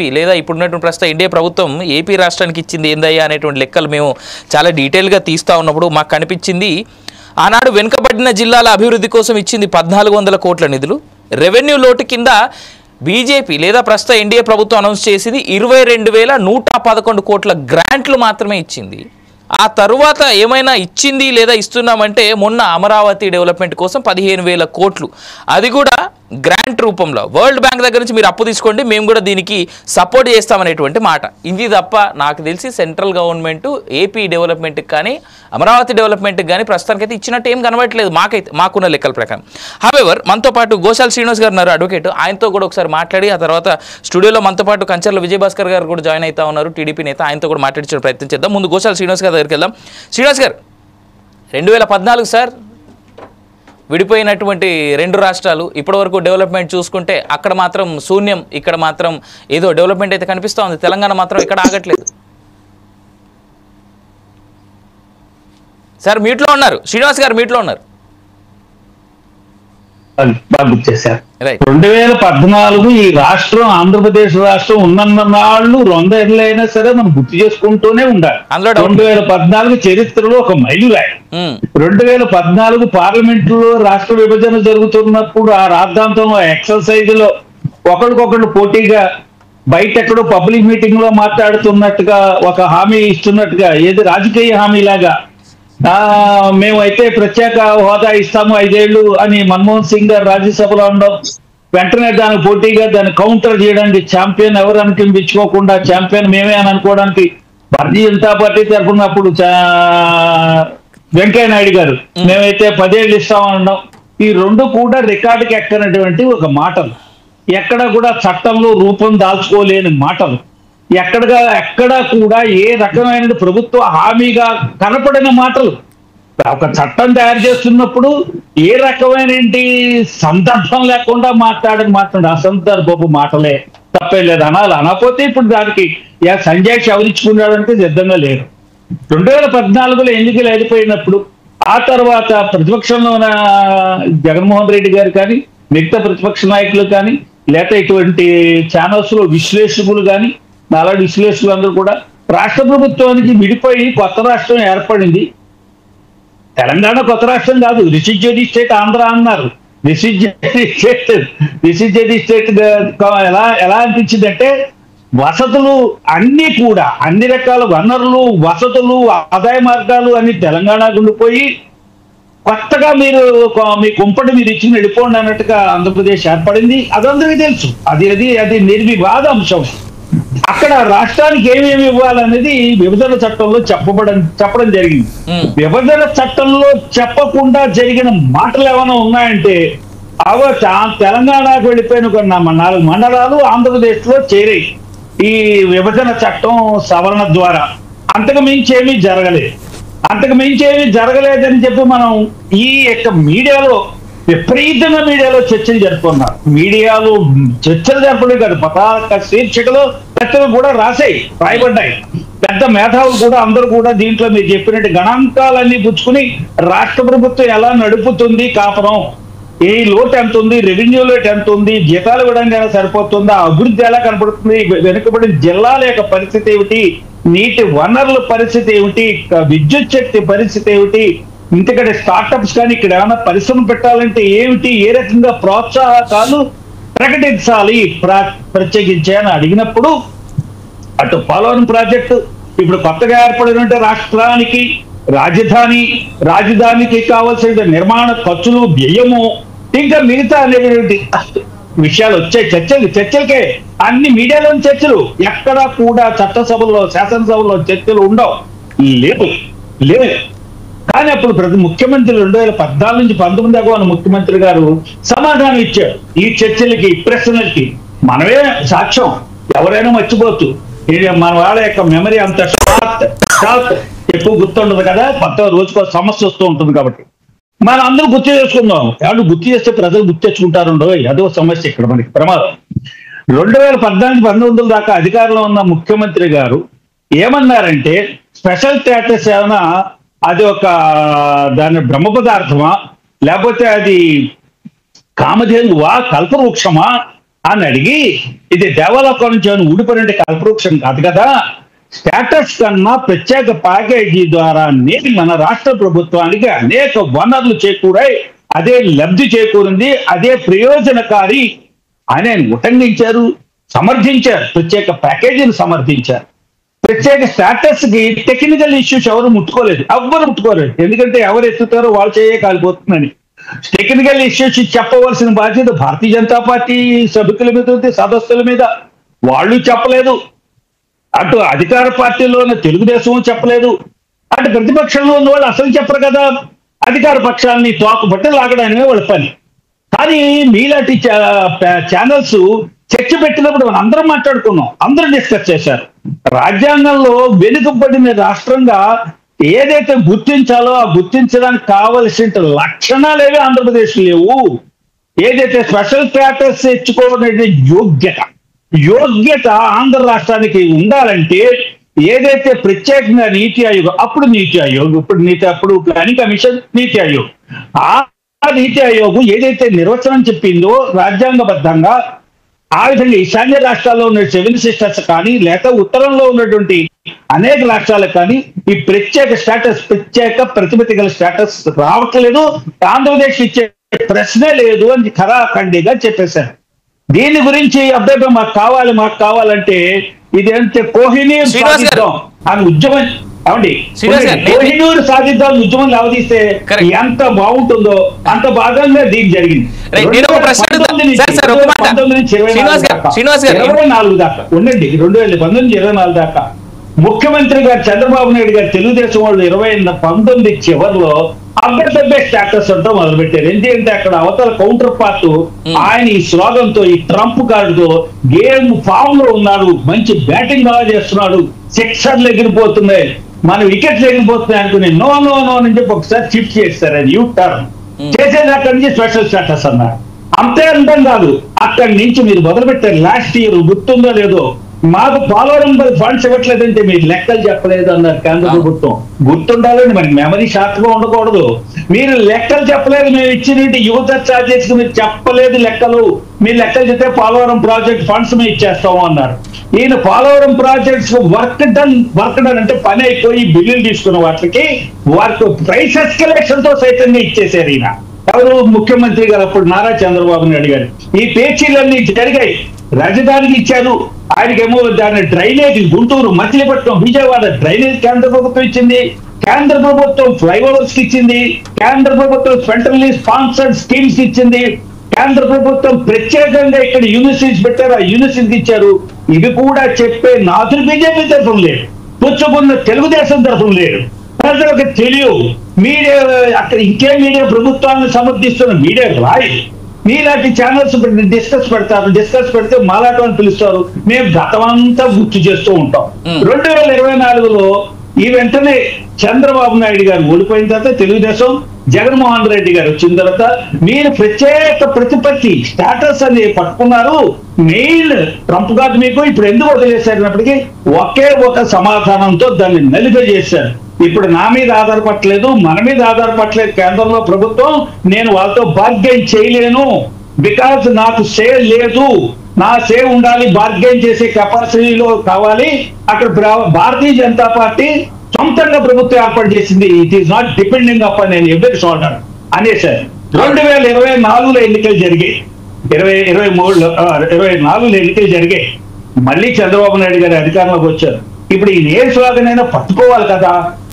BJP లేదా ఇప్పుడున్నటువంటి ప్రస్తుతం ఎన్డీఏ ప్రభుత్వం ఏపీ రాష్ట్రానికి ఇచ్చింది ఏందయ్యా అనేటువంటి లెక్కలు మేము చాలా డీటెయిల్గా తీస్తూ ఉన్నప్పుడు మాకు కనిపించింది, ఆనాడు వెనుకబడిన జిల్లాల అభివృద్ధి కోసం ఇచ్చింది 1400 కోట్ల నిధులు. రెవెన్యూ లోటు కింద బీజేపీ లేదా ప్రస్తుత ఎన్డీఏ ప్రభుత్వం అనౌన్స్ చేసింది 22,111 కోట్ల గ్రాంట్లు మాత్రమే ఇచ్చింది. ఆ తరువాత ఏమైనా ఇచ్చింది లేదా ఇస్తున్నామంటే మొన్న అమరావతి డెవలప్మెంట్ కోసం 15,000 కోట్లు, అది కూడా గ్రాంట్ రూపంలో. వరల్డ్ బ్యాంక్ దగ్గర నుంచి మీరు అప్పు తీసుకోండి, మేము కూడా దీనికి సపోర్ట్ చేస్తామనేటువంటి మాట. ఇది తప్ప నాకు తెలిసి సెంట్రల్ గవర్నమెంట్ ఏపీ డెవలప్మెంట్కి కానీ అమరావతి డెవలప్మెంట్కి కానీ ప్రస్తుతానికైతే ఇచ్చినట్టు ఏం కనబడట్లేదు మాకున్న లెక్కల ప్రకారం. హవెవర్ మనతో పాటు గోశాల శ్రీనివాస్ గారు ఉన్నారు, అడ్వకేట్. ఆయనతో కూడా ఒకసారి మాట్లాడి ఆ తర్వాత స్టూడియోలో మనతో పాటు కంచర్ల విజయభాస్కర్ గారు కూడా జాయిన్ అవుతా ఉన్నారు, టీడీపీ నేత. ఆయనతో కూడా మాట్లాడించే ప్రయత్నం చేద్దాం. ముందు గోశాల శ్రీనివాస్ గారి దగ్గరికి వెళ్దాం. శ్రీనివాస్ గారు, 2014 సార్ విడిపోయినటువంటి 2 రాష్ట్రాలు ఇప్పటివరకు డెవలప్మెంట్ చూసుకుంటే అక్కడ మాత్రం శూన్యం, ఇక్కడ మాత్రం ఏదో డెవలప్మెంట్ అయితే కనిపిస్తూ ఉంది. తెలంగాణ మాత్రం ఇక్కడ ఆగట్లేదు. సార్ మీట్లో ఉన్నారు, శ్రీనివాస్ గారు మీట్లో ఉన్నారు. బాగా గుర్తు చేశారు. 2014 ఈ రాష్ట్రం ఆంధ్రప్రదేశ్ రాష్ట్రం ఉన్నన్న నాళ్ళు 100 ఏళ్ళు అయినా సరే మనం గుర్తు చేసుకుంటూనే ఉండాలి. 2014 చరిత్రలో ఒక మైలురాయి. 2014 పార్లమెంట్ లో రాష్ట్ర విభజన జరుగుతున్నప్పుడు ఆ రాద్ధాంతంలో ఎక్సర్సైజ్ లో ఒకరికొకరు పోటీగా బయట ఎక్కడో పబ్లిక్ మీటింగ్ లో మాట్లాడుతున్నట్టుగా ఒక హామీ ఇస్తున్నట్టుగా, ఏది రాజకీయ హామీ లాగా మేమైతే ప్రత్యేక హోదా ఇస్తాము 5 ఏళ్ళు అని మన్మోహన్ సింగ్ గారు రాజ్యసభలో ఉండడం, వెంటనే దానికి పోటీగా దాన్ని కౌంటర్ చేయడానికి ఛాంపియన్ ఎవరు అనిపించుకోకుండా ఛాంపియన్ మేమే అని అనుకోవడానికి భారతీయ జనతా పార్టీ తరఫునప్పుడు వెంకయ్య నాయుడు గారు మేమైతే 10 ఏళ్ళు ఇస్తామనడం, ఈ 2 కూడా రికార్డుకి ఎక్కనటువంటి ఒక మాటలు, ఎక్కడ కూడా చట్టంలో రూపం దాల్చుకోలేని మాటలు, ఎక్కడా కూడా ఏ రకమైన ప్రభుత్వ హామీగా కనపడిన మాటలు. ఒక చట్టం తయారు చేస్తున్నప్పుడు ఏ రకమైన సందర్భం లేకుండా మాట్లాడిన అసందర్భపు మాటలే, తప్పే లేదు అనాలి. అనకపోతే ఇప్పుడు దానికి సంజయ్ సవరించుకున్నాడంటే సిద్ధంగా లేరు. 2014లో ఎన్నికలు వెళ్ళిపోయినప్పుడు ఆ తర్వాత ప్రతిపక్షంలో ఉన్న జగన్మోహన్ రెడ్డి గారు కానీ మిగతా ప్రతిపక్ష నాయకులు కానీ లేకపోతే ఇటువంటి ఛానల్స్ లో విశ్లేషకులు కానీ అలాంటి విశ్లేషకులు అందరూ కూడా రాష్ట్ర ప్రభుత్వానికి విడిపోయి కొత్త రాష్ట్రం ఏర్పడింది. తెలంగాణ కొత్త రాష్ట్రం కాదు, రిసిజ్జెడ్ స్టేట్ ఆంధ్ర అన్నారు. రిసిజ్జెడ్ స్టేట్ ఎలా అనిపించింది అంటే వసతులు అన్ని కూడా అన్ని రకాల వనరులు వసతులు ఆదాయ మార్గాలు అన్ని తెలంగాణకు ఉండిపోయి కొత్తగా మీరు మీ కుంపటి మీరు ఇచ్చి వెళ్ళిపోండి అన్నట్టుగా ఆంధ్రప్రదేశ్ ఏర్పడింది. అదందరికీ తెలుసు. అది నిర్వివాద అంశం. అక్కడ రాష్ట్రానికి ఏమేమి ఇవ్వాలనేది విభజన చట్టంలో చెప్పడం జరిగింది. విభజన చట్టంలో చెప్పకుండా జరిగిన మాటలు ఏమైనా ఉన్నాయంటే తెలంగాణకు వెళ్ళిపోయిన 4 మండలాలు ఆంధ్రప్రదేశ్ లో చేరాయి ఈ విభజన చట్టం సవరణ ద్వారా. అంతకు మించి ఏమీ జరగలేదని చెప్పి మనం ఈ యొక్క మీడియాలో విపరీతంగా చర్చలు జరుపుకున్నారు. మీడియాలో చర్చలు జరపడం కాదు, పతాక శీర్షికలో చర్చలు కూడా రాయబడ్డాయి. పెద్ద మేధావులు కూడా అందరూ కూడా దీంట్లో మీరు చెప్పినట్టు గణాంకాలన్నీ పుచ్చుకుని రాష్ట్ర ప్రభుత్వం ఎలా నడుపుతుంది కాపురం, ఏ లోటు ఎంత ఉంది, రెవెన్యూ లోటు ఎంత ఉంది, జీతాలు ఇవ్వడానికి ఎలా సరిపోతుందా, అభివృద్ధి ఎలా కనపడుతుంది, వెనుకబడిన జిల్లాల యొక్క పరిస్థితి ఏమిటి, నీటి వనరుల పరిస్థితి ఏమిటి, విద్యుత్ శక్తి పరిస్థితి ఏమిటి, ఇంతకంటే స్టార్టప్స్ కానీ ఇక్కడ ఏమైనా పరిశ్రమ పెట్టాలంటే ఏమిటి, ఏ రకంగా ప్రోత్సాహకాలు ప్రకటించాలి ప్రత్యేకించి అని అడిగినప్పుడు అటు పోలవరం ప్రాజెక్టు ఇప్పుడు కొత్తగా ఏర్పడిన రాష్ట్రానికి రాజధానికి కావాల్సిన నిర్మాణ ఖర్చులు వ్యయము ఇంకా మిగతా అనేటువంటి విషయాలు వచ్చాయి. చర్చలకే అన్ని మీడియాలోని చర్చలు, ఎక్కడా కూడా చట్టసభలో శాసనసభలో చర్చలు ఉండవు, లేవు. కానీ అప్పుడు ప్రతి ముఖ్యమంత్రి 2014 నుంచి 19 దాకా ఉన్న ముఖ్యమంత్రి గారు సమాధానం ఇచ్చారు ఈ చర్చలకి, ప్రశ్నలకి. మనమే సాక్ష్యం, ఎవరైనా మర్చిపోవచ్చు. మన వాళ్ళ యొక్క మెమరీ అంత షార్ట్ ఎక్కువ గుర్తుండదు కదా, కొత్త రోజుకో సమస్య వస్తూ ఉంటుంది కాబట్టి మనం అందరూ గుర్తు చేసుకుందాం. ఎవరు గుర్తు చేస్తే ప్రజలు గుర్తు తెచ్చుకుంటారు, అదో సమస్య ఇక్కడ మనకి ప్రమాదం. 2014-19 దాకా అధికారంలో ఉన్న ముఖ్యమంత్రి గారు ఏమన్నారంటే స్పెషల్ స్టేటస్ ఏమైనా అది దాని బ్రహ్మ పదార్థమా, లేకపోతే అది కామధేనువా, కల్పవృక్షమా, అని అడిగి, ఇది దేవలోకం నుంచి ఊడిపోయిన కల్పవృక్షం కాదు కదా, స్టేటస్ కన్నా ప్రత్యేక ప్యాకేజీ ద్వారా మన రాష్ట్ర ప్రభుత్వానికి అనేక వనరులు చేకూరాయి, అదే లబ్ధి చేకూరింది, అదే ప్రయోజనకారి అని ఆయన ఉటంకించారు, సమర్థించారు. ప్రత్యేక ప్యాకేజీని సమర్థించారు. ప్రత్యేక స్టేటస్ కి టెక్నికల్ ఇష్యూస్ ఎవరు ముట్టుకోలేదు. ఎందుకంటే ఎవరు ఎత్తుతారో వాళ్ళు చేయే కాలిపోతుందని. టెక్నికల్ ఇష్యూస్ చెప్పవలసిన బాధ్యత భారతీయ జనతా పార్టీ సభ్యుల మీద ఉంది, సదస్సుల మీద. వాళ్ళు చెప్పలేదు. అటు అధికార పార్టీలోనే తెలుగుదేశం చెప్పలేదు, అటు ప్రతిపక్షంలో ఉన్న వాళ్ళు అసలు చెప్పరు కదా. అధికార పక్షాన్ని తోకబట్టి లాగడానికే వాళ్ళ పని. కానీ మీలాంటి ఛానల్స్ చర్చ పెట్టినప్పుడు మనం అందరం మాట్లాడుకున్నాం, అందరూ డిస్కస్ చేశారు. రాజ్యాంగంలో వెనుకబడిన రాష్ట్రంగా ఏదైతే గుర్తించాలో ఆ గుర్తించడానికి కావలసిన లక్షణాలేవి ఆంధ్రప్రదేశ్ లేవు. ఏదైతే స్పెషల్ స్టేటస్ తెచ్చుకోవాలనే యోగ్యత ఆంధ్ర రాష్ట్రానికి ఉండాలంటే, ఏదైతే ప్రత్యేకంగా నీతి ఆయోగ్, అప్పుడు నీతి ఆయోగ్, అప్పుడు ప్లానింగ్ కమిషన్, నీతి ఆయోగ్, ఆ నీతి ఆయోగ్ ఏదైతే నిర్వచనం చెప్పిందో రాజ్యాంగబద్ధంగా, ఆ విధంగా ఈశాన్య రాష్ట్రాల్లో ఉన్న 7 సిస్టర్స్ కానీ, లేక ఉత్తరంలో ఉన్నటువంటి అనేక రాష్ట్రాలకు కానీ ఈ ప్రత్యేక స్టేటస్, ప్రత్యేక ప్రతిపత్తి గల స్టేటస్ రావట్లేదు, ఆంధ్రప్రదేశ్ ఇచ్చే ప్రశ్నే లేదు అని ఖరాఖండిగా చెప్పేశారు. దీని గురించి అబ్బాయి మాకు కావాలంటే ఇదేంటే కోహినూర్ సాధిద్దాం అని ఉద్యమం, ఏమండి, కోహినూర్ సాధిద్దాం ఉద్యమం లేవదీస్తే ఎంత బాగుంటుందో అంత భాగంగా దీనికి జరిగింది. 2019-24 దాకా ఉండండి, 2019-24 దాకా ముఖ్యమంత్రి గారు చంద్రబాబు నాయుడు గారు తెలుగుదేశం వాళ్ళు 2019 చివరిలో అబ్బే స్టేటస్ అంతా మొదలుపెట్టారు. ఎందుకంటే అక్కడ అవతల కౌంటర్ పార్ట్ ఆయన ఈ స్లోగన్ తో, ఈ ట్రంప్ కార్డుతో గేమ్ ఫామ్ లో ఉన్నాడు, మంచి బ్యాటింగ్ బాగా చేస్తున్నాడు, సిక్సర్లు ఎగిరిపోతున్నాయి, మన వికెట్లు ఎగిరిపోతున్నాయి అనుకుని నో అని చెప్పి ఒకసారి షిఫ్ట్ చేస్తారు. అది యూ టర్న్ చేసేది అక్కడి నుంచి స్పెషల్ స్టేటస్ అన్నారు. అంతే అంతం కాదు, అక్కడి నుంచి మీరు మొదలుపెట్టారు. లాస్ట్ ఇయర్ గుర్తుందో లేదో, మాకు పోలవరం ఫండ్స్ ఇవ్వట్లేదంటే మీరు లెక్కలు చెప్పలేదు అన్నారు కేంద్ర ప్రభుత్వం. గుర్తుండాలండి, మనకి మెమరీ షార్ట్ గా ఉండకూడదు. మీరు లెక్కలు చెప్పలేదు, మేము ఇచ్చినట్టు యువత చార్జెస్ మీరు చెప్పలేదు లెక్కలు. మీరు లెక్కలు చెప్తే పోలవరం ప్రాజెక్ట్ ఫండ్స్ మేము ఇచ్చేస్తాము అన్నారు. ఈయన పోలవరం ప్రాజెక్ట్స్ వర్క్ డన్ అంటే పని అయిపోయి బిల్లులు తీసుకున్న వాటికి వర్క్ ప్రైస్ ఎస్కలేషన్ తో సైతంగా ఇచ్చేసారు ఈయన. ఎవరు? ముఖ్యమంత్రి గారు అప్పుడు నారా చంద్రబాబు నాయుడు గారు. ఈ పేచీలన్నీ జరిగాయి. రాజధానికి ఇచ్చారు, ఆయనకేమో దాని డ్రైనేజ్ గుంటూరు, మచిలీపట్నం, విజయవాడ డ్రైనేజ్ కేంద్ర ప్రభుత్వం ఇచ్చింది, కేంద్ర ప్రభుత్వం ఫ్లైఓవర్స్ కి ఇచ్చింది, కేంద్ర ప్రభుత్వం సెంట్రల్లీ స్పాన్సర్డ్ స్కీమ్స్ ఇచ్చింది, కేంద్ర ప్రభుత్వం ప్రత్యేకంగా ఇక్కడ యూనివర్సిటీస్ పెట్టారు, ఆ యూనివర్సిటీకి ఇచ్చారు. ఇవి కూడా చెప్పే నాదులు బీజేపీ తరఫున లేడు, పుచ్చుకున్న తెలుగుదేశం తరఫున లేడు. ప్రజలకు తెలియదు. మీడియా అక్కడ ఇంకే మీడియా ప్రభుత్వాన్ని సమర్థిస్తున్న మీడియా రాయి. మీలాంటి ఛానల్స్ డిస్కస్ పెడితే మాలాటం అని పిలుస్తారు. మేము గతమంతా గుర్తు చేస్తూ ఉంటాం. 2024లో ఈ వెంటనే చంద్రబాబు నాయుడు గారు ఓడిపోయిన తర్వాత తెలుగుదేశం, జగన్మోహన్ రెడ్డి గారు వచ్చిన తర్వాత మీరు ప్రత్యేక ప్రతిపత్తి స్టేటస్ అని పట్టుకున్నారు. మెయిన్ ట్రంప్ కార్డు మీకు ఇప్పుడు ఎందుకు వదిలేశారన్నప్పటికీ ఒకే ఒక సమాధానంతో దాన్ని నలిపే చేశారు. ఇప్పుడు నా మీద ఆధారపడలేదు, మన మీద ఆధారపడలేదు కేంద్రంలో ప్రభుత్వం. నేను వాళ్ళతో బార్గెన్ చేయలేను, బికాజ్ నాకు సేల్ లేదు. నా సేవ్ ఉండాలి, బార్గెన్ చేసే కెపాసిటీలో కావాలి. అక్కడ భారతీయ జనతా పార్టీ సొంతంగా ప్రభుత్వం ఏర్పాటు చేసింది. It is not depending upon any ఎవరి షోల్డర్ అనేసారు. 2024లో ఎన్నికలు జరిగాయి, 2024లో ఎన్నికలు జరిగాయి. మళ్ళీ చంద్రబాబు నాయుడు గారి అధికారంలోకి వచ్చారు. ఇప్పుడు ఈ ఏ స్లోగన్ అయినా పట్టుకోవాలి కదా.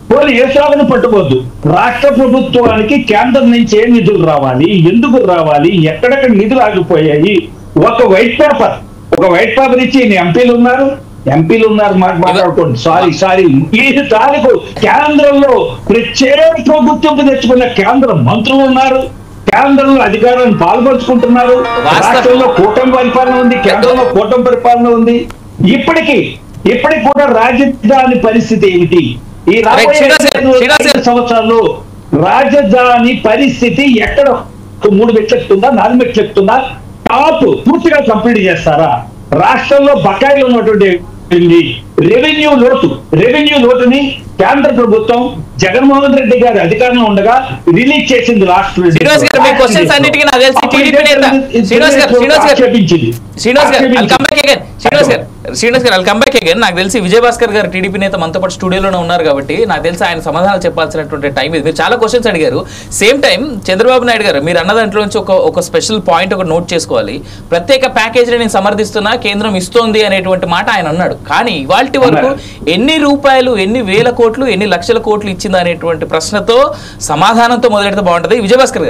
పోనీ ఏ స్లోగన్ పట్టుకోవద్దు. రాష్ట్ర ప్రభుత్వానికి కేంద్రం నుంచి ఏ నిధులు రావాలి, ఎందుకు రావాలి, ఎక్కడెక్కడ నిధులు ఆగిపోయాయి, ఒక వైట్ పేపర్ ఇచ్చి ఎంపీలు ఉన్నారు మాట్లాడుకోండి. సారీ ఈ తారీఖు కేంద్రంలో ప్రత్యేక గుర్తింపు తెచ్చుకున్న కేంద్ర మంత్రులు ఉన్నారు, కేంద్రంలో అధికారాన్ని పాల్పంచుకుంటున్నారు. రాష్ట్రంలో కూటమి పరిపాలన ఉంది, కేంద్రంలో కూటమి పరిపాలన ఉంది. ఇప్పటికి కూడా రాజధాని పరిస్థితి ఏమిటి? ఈ రాబోయే 5 సంవత్సరాల్లో రాజధాని పరిస్థితి ఎక్కడ 3 మెట్లు ఎక్కుతుందా, 4 మెట్లు ఎక్కుతుందా? టాప్ పూర్తిగా కంప్లీట్ చేస్తారా? రాష్ట్రంలో బకాయిలు ఉన్నటువంటి రెవెన్యూ లోటుని కేంద్ర ప్రభుత్వం జగన్మోహన్ రెడ్డి గారి అధికారంలో ఉండగా రిలీజ్ చేసింది రాష్ట్ర శ్రీనివాస్ గారు మీ క్వశ్చన్స్ అన్నిటికీ నాకు తెలిసి టీడీపీ నేత శ్రీనివాస్ గారు కమ్ బ్యాక్ అగైన్ నాకు తెలిసి విజయభాస్కర్ గారు టీడీపీ నేత మనతో పాటు స్టూడియోలోనే ఉన్నారు కాబట్టి నాకు తెలిసి ఆయన సమాధానాలు చెప్పాల్సినటువంటి టైం ఇది. మీరు చాలా క్వశ్చన్స్ అడిగారు. సేమ్ టైం చంద్రబాబు నాయుడు గారు మీరు అన్న దాంట్లో నుంచి ఒక స్పెషల్ పాయింట్ ఒక నోట్ చేసుకోవాలి. ప్రత్యేక ప్యాకేజీని నేను సమర్థిస్తున్నా, కేంద్రం ఇస్తోంది అనేటువంటి మాట ఆయన అన్నాడు. కానీ ఇవాల్టి వరకు ఎన్ని రూపాయలు, ఎన్ని వేల కోట్లు, ఎన్ని లక్షల కోట్లు ఇచ్చింది అనేటువంటి ప్రశ్నతో సమాధానంతో మొదలెడితే బాగుంటది. విజయభాస్కర్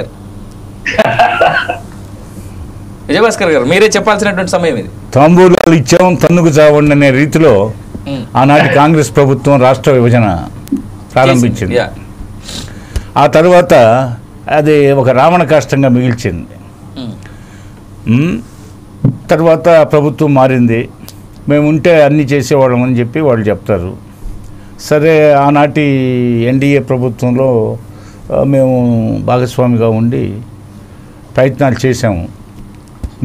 గారు మీరే చెప్పాల్సినటువంటి సమయం ఇది. తాంబూలాలు ఇచ్చాం తన్నుకు చావండి అనే రీతిలో ఆనాటి కాంగ్రెస్ ప్రభుత్వం రాష్ట్ర విభజన ప్రారంభించింది. ఆ తర్వాత అది ఒక రావణ కాష్టంగా మిగిల్చింది. తర్వాత ప్రభుత్వం మారింది. మేము ఉంటే అన్నీ చేసేవాళ్ళం అని చెప్పి వాళ్ళు చెప్తారు. సరే, ఆనాటి ఎన్డీఏ ప్రభుత్వంలో మేము భాగస్వామిగా ఉండి ప్రయత్నాలు చేశాము.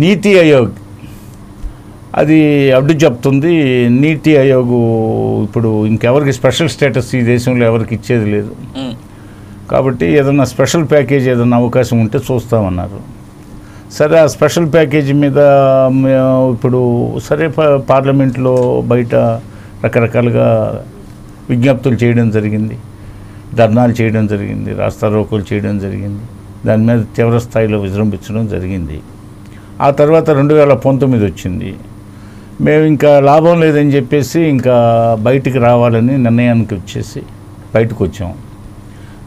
నీతి ఆయోగ్ అది అడ్డు చెప్తుంది. నీతి ఆయోగ్ ఇప్పుడు ఇంకెవరికి స్పెషల్ స్టేటస్ ఈ దేశంలో ఎవరికి ఇచ్చేది లేదు కాబట్టి ఏదన్నా స్పెషల్ ప్యాకేజ్ ఏదన్నా అవకాశం ఉంటే చూస్తామన్నారు. సరే, ఆ స్పెషల్ ప్యాకేజీ మీద ఇప్పుడు సరే పార్లమెంట్లో బయట రకరకాలుగా విజ్ఞప్తులు చేయడం జరిగింది, ధర్నాలు చేయడం జరిగింది, రాస్తారోకోలు చేయడం జరిగింది. దాని మీద తీవ్ర స్థాయిలో విజృంభించడం జరిగింది. ఆ తర్వాత 2019 వచ్చింది. మేము ఇంకా లాభం లేదని చెప్పేసి ఇంకా బయటికి రావాలని నిర్ణయానికి వచ్చేసి బయటకు వచ్చాం.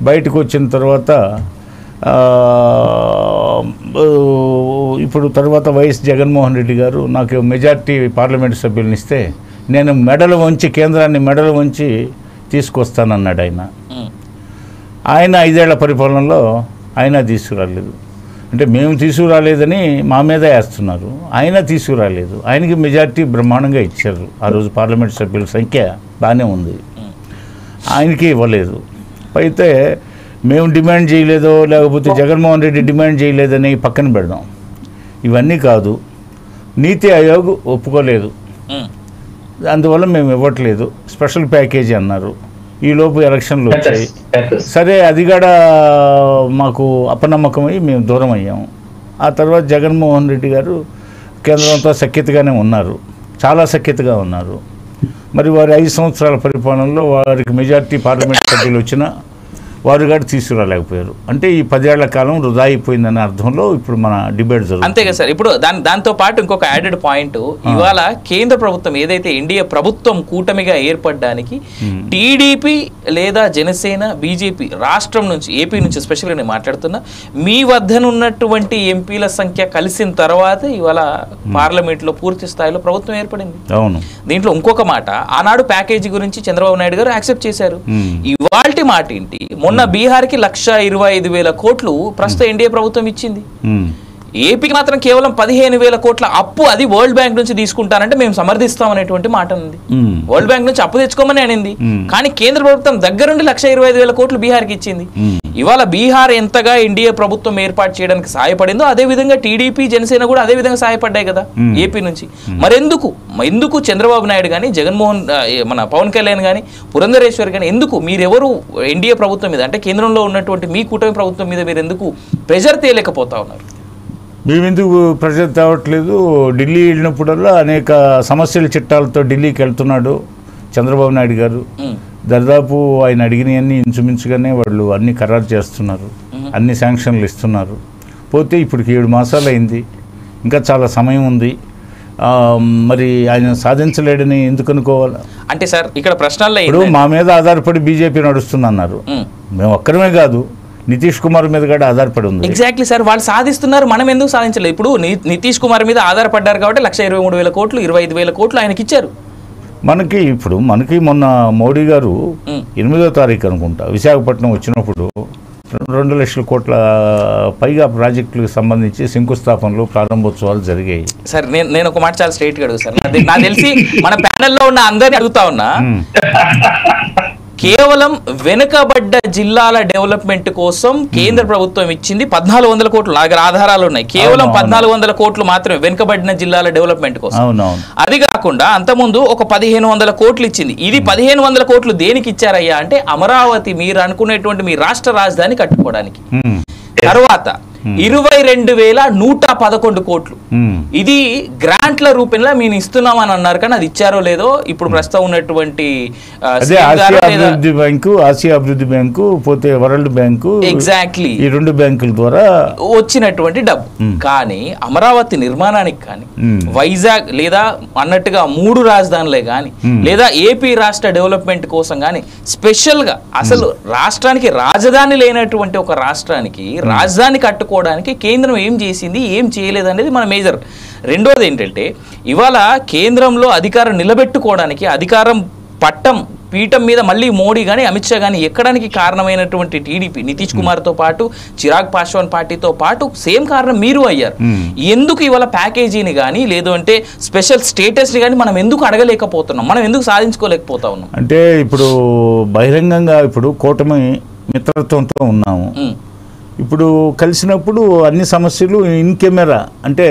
బయటకు వచ్చిన తర్వాత ఇప్పుడు తర్వాత వైఎస్ జగన్మోహన్ రెడ్డి గారు నాకు మెజార్టీ పార్లమెంటు సభ్యులను ఇస్తే నేను కేంద్రాన్ని మెడలు వంచి తీసుకొస్తానన్నాడు. ఆయన 5 ఏళ్ల పరిపాలనలో ఆయన తీసుకురాలేదు. అంటే మేము తీసుకురాలేదని మా మీద వేస్తున్నారు. ఆయన తీసుకురాలేదు. ఆయనకి మెజార్టీ బ్రహ్మాండంగా ఇచ్చారు. ఆ రోజు పార్లమెంట్ సభ్యుల సంఖ్య బాగానే ఉంది, ఆయనకి ఇవ్వలేదు. అయితే మేము డిమాండ్ చేయలేదో లేకపోతే జగన్మోహన్ రెడ్డి డిమాండ్ చేయలేదని పక్కన పెడదాం. ఇవన్నీ కాదు, నీతి ఆయోగ్ ఒప్పుకోలేదు, అందువల్ల మేము ఇవ్వట్లేదు, స్పెషల్ ప్యాకేజీ అన్నారు. ఈలోపు ఎలక్షన్లు వచ్చాయి. సరే, అది కూడా మాకు అపనమ్మకమై మేము దూరం అయ్యాము. ఆ తర్వాత జగన్మోహన్ రెడ్డి గారు కేంద్రంతో సఖ్యతగానే ఉన్నారు, చాలా సఖ్యతగా ఉన్నారు. మరి వారి 5 సంవత్సరాల పరిపాలనలో వారికి మెజార్టీ పార్లమెంట్ సభ్యులు వచ్చినా వారు కూడా తీసుకురాలేకపోయారు. అంటే ఈ 10 ఏళ్ల కాలం వృధా అయిపోయిందనే అర్థంలో ఇప్పుడు మన డిబేట్ జరుగుతుంది. అంతే కదా సార్. ఇప్పుడు దాంతో పాటు ఇంకొక యాడెడ్ పాయింట్, ఇవాళ కేంద్ర ప్రభుత్వం ఏదైతే ఎన్డీఏ ప్రభుత్వం కూటమిగా ఏర్పడడానికి టీడీపీ లేదా జనసేన, బీజేపీ రాష్ట్రం నుంచి, ఏపీ నుంచి స్పెషల్గా నేను మాట్లాడుతున్నా, మీ వద్దనున్నటువంటి ఎంపీల సంఖ్య కలిసిన తర్వాత ఇవాళ పార్లమెంట్లో పూర్తి స్థాయిలో ప్రభుత్వం ఏర్పడింది. అవును. దీంట్లో ఇంకొక మాట, ఆనాడు ప్యాకేజీ గురించి చంద్రబాబు నాయుడు గారు యాక్సెప్ట్ చేశారు. ఇవాల్టి మాట ఏంటి, మొన్న బీహార్కి 1,25,000 కోట్లు ప్రస్తుత ఎన్డీఏ ప్రభుత్వం ఇచ్చింది. ఏపీకి మాత్రం కేవలం 15,000 కోట్ల అప్పు, అది వరల్డ్ బ్యాంక్ నుంచి తీసుకుంటానంటే మేము సమర్థిస్తాం అనేటువంటి మాట ఉంది. వరల్డ్ బ్యాంక్ నుంచి అప్పు తెచ్చుకోమని అనింది. కానీ కేంద్ర ప్రభుత్వం దగ్గరుండి 1,25,000 కోట్లు బీహార్కి ఇచ్చింది. ఇవాళ బీహార్ ఎంతగా ఎన్డీఏ ప్రభుత్వం ఏర్పాటు చేయడానికి సహాయపడిందో అదే విధంగా టీడీపీ, జనసేన కూడా అదే విధంగా సహాయపడ్డాయి కదా ఏపీ నుంచి. మరెందుకు చంద్రబాబు నాయుడు కానీ, మన పవన్ కళ్యాణ్ కానీ, పురంధరేశ్వర్ కానీ ఎందుకు మీరెవరు ఎన్డీఏ ప్రభుత్వం మీద, అంటే కేంద్రంలో ఉన్నటువంటి మీ కూటమి ప్రభుత్వం మీద మీరు ఎందుకు ప్రెజర్ తేలేకపోతా ఉన్నారు? మేమెందుకు ప్రెజర్ తేవట్లేదు? ఢిల్లీ వెళ్ళినప్పుడల్లా అనేక సమస్యల చిట్టాలతో ఢిల్లీకి వెళ్తున్నాడు చంద్రబాబు నాయుడు గారు. దాదాపు ఆయన అడిగినవన్నీ ఇంచుమించుగానే వాళ్ళు అన్ని ఖరారు చేస్తున్నారు, అన్ని శాంక్షన్లు ఇస్తున్నారు. పోతే ఇప్పటికి 7 మాసాలు అయింది, ఇంకా చాలా సమయం ఉంది. మరి ఆయన సాధించలేడని ఎందుకు అనుకోవాలి? అంటే సార్ ఇక్కడ ప్రశ్నల్లో ఇప్పుడు మా మీద ఆధారపడి బీజేపీ నడుస్తుంది అన్నారు. మేము ఒక్కరమే కాదు, నితీష్ కుమార్ మీద కూడా ఆధారపడి ఉంది. ఎగ్జాక్ట్లీ సార్, వాళ్ళు సాధిస్తున్నారు, మనం ఎందుకు సాధించలేదు? ఇప్పుడు నితీష్ కుమార్ మీద ఆధారపడ్డారు కాబట్టి 1,23,000 కోట్లు, 25,000 కోట్లు ఆయనకి ఇచ్చారు. మనకి మొన్న మోడీ గారు 8వ తారీఖు అనుకుంటా విశాఖపట్నం వచ్చినప్పుడు 2 లక్షల కోట్ల పైగా ప్రాజెక్టులకు సంబంధించి శంకుస్థాపనలు, ప్రారంభోత్సవాలు జరిగాయి. సార్ నేను ఒక మాట చాలా స్ట్రైట్గా అడుగు సార్, నాకు తెలిసి మన ప్యానెల్లో ఉన్న అందరినీ అడుగుతా ఉన్నా, కేవలం వెనుకబడ్డ జిల్లాల డెవలప్మెంట్ కోసం కేంద్ర ప్రభుత్వం ఇచ్చింది 1400 కోట్లు. దగ్గర ఆధారాలు ఉన్నాయి. కేవలం 1400 కోట్లు మాత్రమే వెనుకబడిన జిల్లాల డెవలప్మెంట్ కోసం. అది కాకుండా అంతకుముందు ఒక 1500 కోట్లు ఇచ్చింది. ఇది 1500 కోట్లు దేనికి ఇచ్చారయ్యా అంటే అమరావతి మీరు అనుకునేటువంటి మీ రాష్ట్ర రాజధాని కట్టుకోవడానికి. తర్వాత 22,111 కోట్లు ఇది గ్రాంట్ల రూపంలో మేము ఇస్తున్నామని అన్నారు, కానీ అది ఇచ్చారో లేదో ఇప్పుడు ప్రస్తుతం ఉన్నటువంటి ఆసియా అభివృద్ధి బ్యాంకు పోతే వరల్డ్ బ్యాంకు ఎగ్జాక్ట్లీ ఈ 2 బ్యాంకుల ద్వారా వచ్చినటువంటి డబ్బు. కానీ అమరావతి నిర్మాణానికి కానీ వైజాగ్ లేదా అన్నట్టుగా 3 రాజధానులే కానీ లేదా ఏపీ రాష్ట్ర డెవలప్మెంట్ కోసం కానీ స్పెషల్ గా అసలు రాష్ట్రానికి రాజధాని లేనటువంటి ఒక రాష్ట్రానికి రాజధాని కట్టుకోవడానికి కేంద్రం ఏం చేసింది, ఏం చేయలేదు అనేది మన మేజర్. రెండోది ఏంటంటే ఇవాళ కేంద్రంలో అధికారం నిలబెట్టుకోవడానికి అధికారం పీఠం మీద మళ్ళీ మోడీ కానీ అమిత్ షా కానీ ఎక్కడానికి కారణమైనటువంటి టీడీపీ నితీష్ కుమార్తో పాటు చిరాగ్ పాస్వాన్ పార్టీతో పాటు సేమ్ కారణం మీరు అయ్యారు. ఎందుకు ఇవాళ ప్యాకేజీని కానీ లేదు అంటే స్పెషల్ స్టేటస్ని కానీ మనం ఎందుకు అడగలేకపోతున్నాం, మనం ఎందుకు సాధించుకోలేకపోతా ఉన్నాం? అంటే ఇప్పుడు బహిరంగంగా ఇప్పుడు కూటమి మిత్రత్వంతో ఉన్నాము. ఇప్పుడు కలిసినప్పుడు అన్ని సమస్యలు ఇన్ కెమెరా అంటే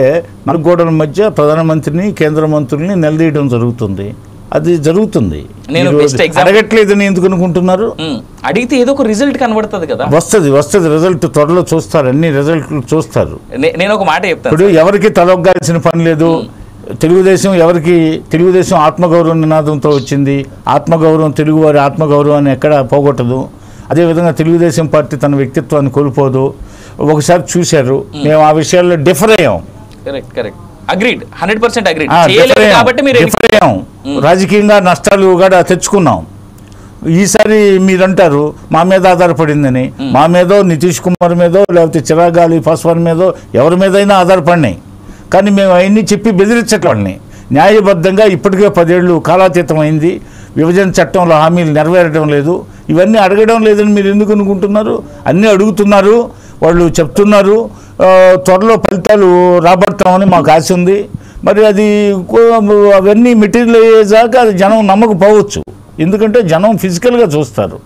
మన గోడల మధ్య ప్రధానమంత్రిని కేంద్ర మంత్రుల్ని నిలదీయడం జరుగుతుంది. అది జరుగుతుంది. నేను అడగట్లేదని ఎందుకు అనుకుంటున్నారు? అడిగితే ఏదో ఒక రిజల్ట్ కనబడుతుంది కదా. వస్తుంది రిజల్ట్ త్వరలో చూస్తారు, అన్ని రిజల్ట్లు చూస్తారు. నేను ఒక మాట చెప్తాను. ఇప్పుడు ఎవరికి తలొగ్గాల్సిన పని లేదు. తెలుగుదేశం ఆత్మగౌరవ నినాదంతో వచ్చింది. ఆత్మగౌరవం తెలుగువారి ఆత్మగౌరవాన్ని ఎక్కడ పోగొట్టదు. అదేవిధంగా తెలుగుదేశం పార్టీ తన వ్యక్తిత్వాన్ని కోల్పోదు. ఒకసారి చూశారు, మేము ఆ విషయాల్లో డిఫర్ అయ్యాం. రాజకీయంగా నష్టాలు కూడా తెచ్చుకున్నాం. ఈసారి మీరంటారు మా మీద ఆధారపడిందని. మా మీదో నితీష్ కుమార్ మీదో లేకపోతే చిరాగ్ పాస్వాన్ మీదో ఎవరి మీదైనా ఆధారపడినాయి. కానీ మేము అవన్నీ చెప్పి బెదిరించట్లని న్యాయబద్ధంగా ఇప్పటికే 10 ఏళ్ళు కాలాతీతం అయింది. విభజన చట్టంలో హామీలు నెరవేరడం లేదు. ఇవన్నీ అడగడం లేదని మీరు ఎందుకు అనుకుంటున్నారు? అన్నీ అడుగుతున్నారు, వాళ్ళు చెప్తున్నారు. త్వరలో ఫలితాలు రాబడతామని మాకు ఆశ ఉంది. మరి అది అవన్నీ మెటీరియల్ అయ్యేదాకా అది జనం నమ్మకపోవచ్చు. ఎందుకంటే జనం ఫిజికల్గా చూస్తారు.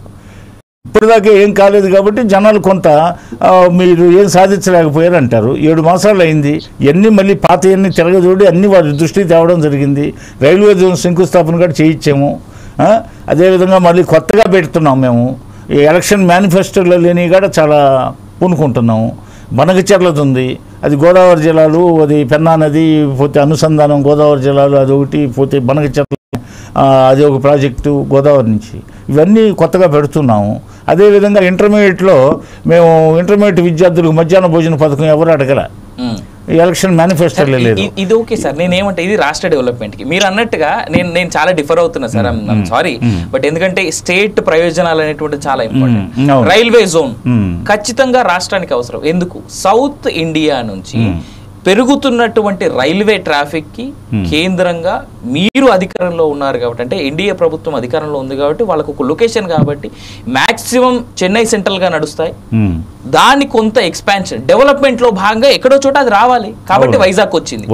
ఇప్పటిదాకా ఏం కాలేదు కాబట్టి జనాలు కొంత మీరు ఏం సాధించలేకపోయారు అంటారు. 7 మాసాలు అయింది. ఇవన్నీ మళ్ళీ పాత అన్నీ తిరగజోడి అన్నీ వారి దృష్టికి తేవడం జరిగింది. రైల్వే జోన్ శంకుస్థాపన కూడా చేయించాము. అదేవిధంగా మళ్ళీ కొత్తగా పెడుతున్నాం మేము. ఈ ఎలక్షన్ మేనిఫెస్టోలో లేని కూడా చాలా పూనుకుంటున్నాము. బనకచెర్లది ఉంది, అది గోదావరి జిల్లాలు, అది పెన్నా నది పోతే అనుసంధానం గోదావరి జిల్లాలు అది ఒకటి, పోతే బనకచెర్ల అది ఒక ప్రాజెక్టు గోదావరి నుంచి. ఇవన్నీ కొత్తగా పెడుతున్నాము. అదేవిధంగా ఇంటర్మీడియట్లో మేము ఇంటర్మీడియట్ విద్యార్థులకు మధ్యాహ్న భోజన పథకం ఎవరు అడగల. ఎలక్షన్ మేనిఫెస్టోలో లేదు. ఇది ఓకే సార్, నేనేమంటే ఇది రాష్ట్ర డెవలప్మెంట్కి మీరు అన్నట్టుగా నేను చాలా డిఫర్ అవుతున్నా సార్. సారీ, బట్ ఎందుకంటే స్టేట్ ప్రయోజనాలు అనేటువంటి చాలా ఇంపార్టెంట్. రైల్వే జోన్ ఖచ్చితంగా రాష్ట్రానికి అవసరం. ఎందుకు? సౌత్ ఇండియా నుంచి పెరుగుతున్నటువంటి రైల్వే ట్రాఫిక్ కి కేంద్రంగా మీరు అధికారంలో ఉన్నారు కాబట్టి, అంటే ఎన్డీఏ ప్రభుత్వం అధికారంలో ఉంది కాబట్టి వాళ్ళకు ఒక లొకేషన్ కాబట్టి మాక్సిమం చెన్నై సెంట్రల్ గా నడుస్తాయి. దాని కొంత ఎక్స్పాన్షన్ డెవలప్మెంట్ లో భాగంగా ఎక్కడో చోట అది రావాలి కాబట్టి వైజాగ్ వచ్చింది.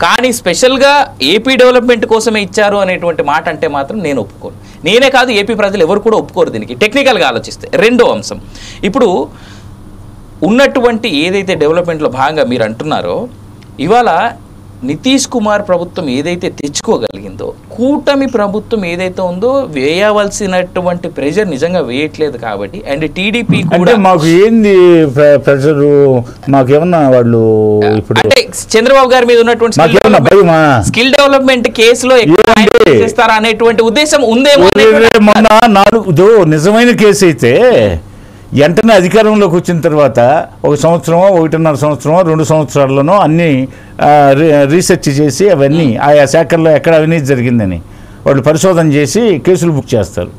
కానీ స్పెషల్ గా ఏపీ డెవలప్మెంట్ కోసమే ఇచ్చారు అనేటువంటి మాట అంటే మాత్రం నేను ఒప్పుకోను. నేనే కాదు, ఏపీ ప్రజలు ఎవరు కూడా ఒప్పుకోరు దీనికి టెక్నికల్ గా ఆలోచిస్తే. రెండో అంశం, ఇప్పుడు ఉన్నటువంటి ఏదైతే డెవలప్మెంట్లో భాగంగా మీరు అంటున్నారో, ఇవాళ నితీష్ కుమార్ ప్రభుత్వం ఏదైతే తెచ్చుకోగలిగిందో, కూటమి ప్రభుత్వం ఏదైతే ఉందో వేయవలసినటువంటి ప్రెషర్ నిజంగా వేయట్లేదు కాబట్టి. అండ్ టీడీపీ కూడా మాకు ఏంది ప్రెషర్, మాకేమన్నా వాళ్ళు అంటే చంద్రబాబు గారి మీద ఉన్నటువంటి స్కిల్ డెవలప్మెంట్ కేసులో చేస్తారా అనేటువంటి ఉద్దేశం ఉందేమో. మొన్న 4 నిజమైన కేసు అయితే వెంటనే అధికారంలోకి వచ్చిన తర్వాత 1 సంవత్సరమో 1.5 సంవత్సరమో 2 సంవత్సరాల్లోనో అన్నీ రీసెర్చ్ చేసి అవన్నీ ఆయా శాఖల్లో ఎక్కడ అవినీతి జరిగిందని వాళ్ళు పరిశోధన చేసి కేసులు బుక్ చేస్తారు.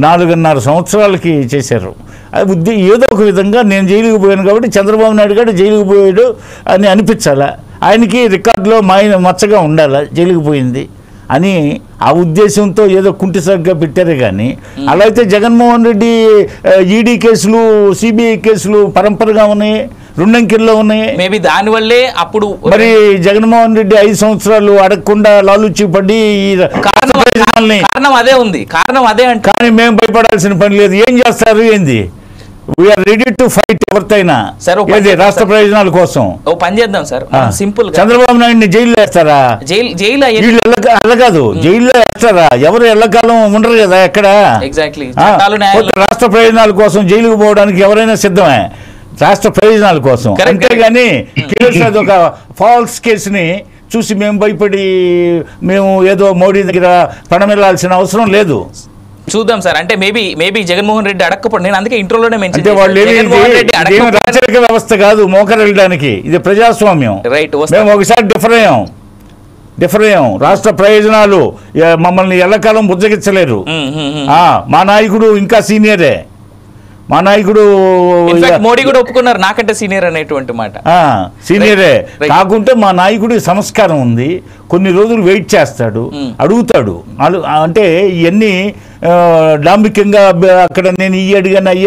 4.5 సంవత్సరాలకి చేశారు. అది ఏదో ఒక విధంగా నేను జైలుకి పోయాను కాబట్టి చంద్రబాబు నాయుడు గారు జైలుకి పోయాడు అని అనిపించాలా? ఆయనకి రికార్డులో మచ్చగా ఉండాలా జైలుకి పోయింది అని ఆ ఉద్దేశంతో ఏదో కుంటిసగ్గా పెట్టారే కానీ అలా అయితే జగన్మోహన్ రెడ్డి ఈడీ కేసులు సిబిఐ కేసులు పరంపరగా ఉన్నాయి, రెండంకెల్లో ఉన్నాయి. మేబీ దానివల్లే అప్పుడు మరి జగన్మోహన్ రెడ్డి 5 సంవత్సరాలు అడగకుండా లాలుచి పడి కారణం అదే ఉంది, కారణం అదే అంటే. కానీ మేము భయపడాల్సిన పని లేదు. ఏం చేస్తారు ఏంది, వీఆర్ రెడీ టు ఫైట్ ఎవరితైనా రాష్ట్ర ప్రయోజనాల కోసం. ఓ పని చేద్దాం సార్, సింపుల్. చంద్రబాబు నాయుడిని జైల్లో వేస్తారా? జైలు కాదు, జైల్లో వేస్తారా? ఎవరు ఎల్లకాలం ఉండరు కదా ఎక్కడ. ఎగ్జాక్ట్లీ. రాష్ట్ర ప్రయోజనాల కోసం జైలుకు పోవడానికి ఎవరైనా సిద్ధమే, రాష్ట్ర ప్రయోజనాల కోసం. అంతేగాని కేసు ఒక ఫాల్స్ కేసుని చూసి మేము భయపడి మేము ఏదో మోడీ దగ్గర పణమిల్లాల్సిన అవసరం లేదు. చూద్దాం సార్. అంటే మేబీ జగన్మోహన్ రెడ్డి అడగకపోతే, నేను అందుకే ఇంట్రోలోనే మెన్షన్ అంటే వాళ్ళు రాజరిక వ్యవస్థ కాదు మోకరెళ్ళడానికి, ఇది ప్రజాస్వామ్యం. రైట్. మేము ఒకసారి డిఫర్ అయ్యాం. రాష్ట్ర ప్రయోజనాలు మమ్మల్ని ఎల్లకాలం బుజ్జగించలేరు. మా నాయకుడు ఇంకా సీనియరే, మా నాయకుడు మోడీ కూడా ఒప్పుకున్నారు నాకంటే సీనియర్ అనేటువంటి మాట. సీనియరే కాకుంటే మా నాయకుడి సంస్కారం ఉంది, కొన్ని రోజులు వెయిట్ చేస్తాడు, అడుగుతాడు. అంటే ఇవన్నీ డాంబికంగా అక్కడ నేను ఈ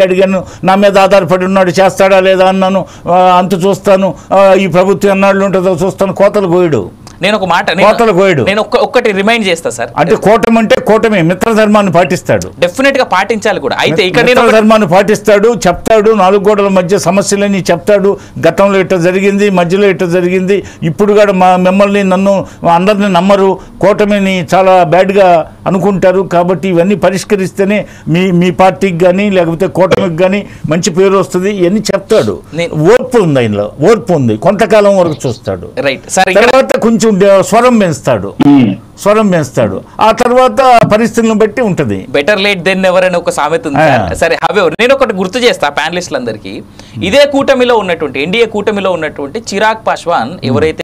అడిగాను నా మీద ఆధారపడి ఉన్నాడు, చేస్తాడా లేదా అన్నాను, అంత చూస్తాను, ఈ ప్రభుత్వం ఎన్నాళ్ళు ఉంటుందో చూస్తాను, కోతలు కోయడు. నేను ఒక మాట నేను ఒక్కటి రిమైండ్ చేస్తా సార్. అంటే కూటమి మిత్రధర్మాన్ని పాటిస్తాడు, డెఫినెట్ గా పాటించాలి కూడా. అయితే ఇక్కడ మిత్రధర్మాన్ని పాటిస్తాడు, చెప్తాడు, 4 గోడల మధ్య సమస్యలని చెప్తాడు. గతంలో ఇట్లా జరిగింది, మధ్యలో ఇట్లా జరిగింది, ఇప్పుడు కూడా మిమ్మల్ని నన్ను అందరిని నమ్మరు, కూటమిని చాలా బ్యాడ్గా అనుకుంటారు, కాబట్టి ఇవన్నీ పరిష్కరిస్తేనే మీ పార్టీకి కానీ లేకపోతే కూటమికి కానీ మంచి పేరు వస్తుంది, ఇవన్నీ చెప్తాడు. ఓర్పు ఉంది, ఆయనలో ఓర్పు ఉంది, కొంతకాలం వరకు చూస్తాడు. తర్వాత కొంచెం స్వరం పెంచుతాడు, ఆ తర్వాత పరిస్థితులను బట్టి ఉంటది. బెటర్ లేట్ దెన్ ఎవర్ అని ఒక సామెత ఉంది. సరే, హవెవర్ నేను ఒకటి గుర్తు చేస్తా ప్యానలిస్టులందరికీ, ఇదే కూటమిలో ఉన్నటువంటి ఎన్డీఏ కూటమిలో ఉన్నటువంటి చిరాగ్ పాస్వాన్ ఎవరైతే